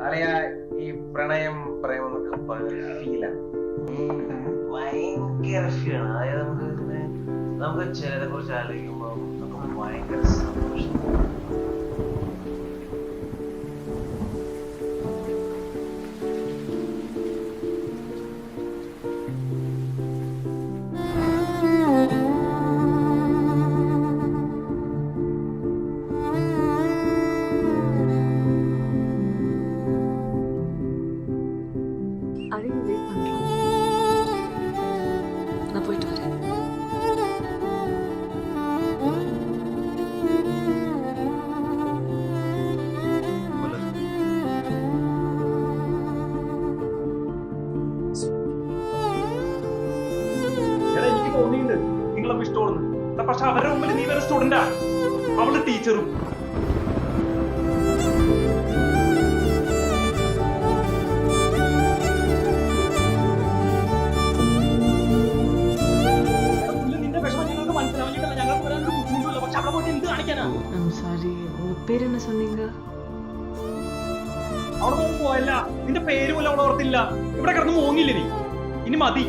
അറിയ ഈ പ്രണയം പ്രേമം ഫീലാണ് ഭയങ്കര ഫീലാണ്. അതായത് നമുക്ക് ചിലരെ കുറിച്ച് ആലോചിക്കുമ്പോൾ നമുക്ക് ഭയങ്കര സന്തോഷം. அதையும் வெயிட் பண்றோம். நான் போயிட்டு வரேன். എനിക്ക് തോന്നിയിട്ടുണ്ട് നിങ്ങളെ ഇഷ്ടമാണെന്ന്. പക്ഷെ അവരുടെ മുമ്പിൽ നീ വേറെ സ്റ്റുഡന്റാ, അവള് ടീച്ചറും. பேர் என்ன சொன்னீங்க? അവിടെ പോയല്ല, നിന്റെ പേര് പോലും അവൾ ഓർത്തില്ല. ഇവിടെ കിടന്ന് മോങ്ങില്ല നീ. ഇനി മതി.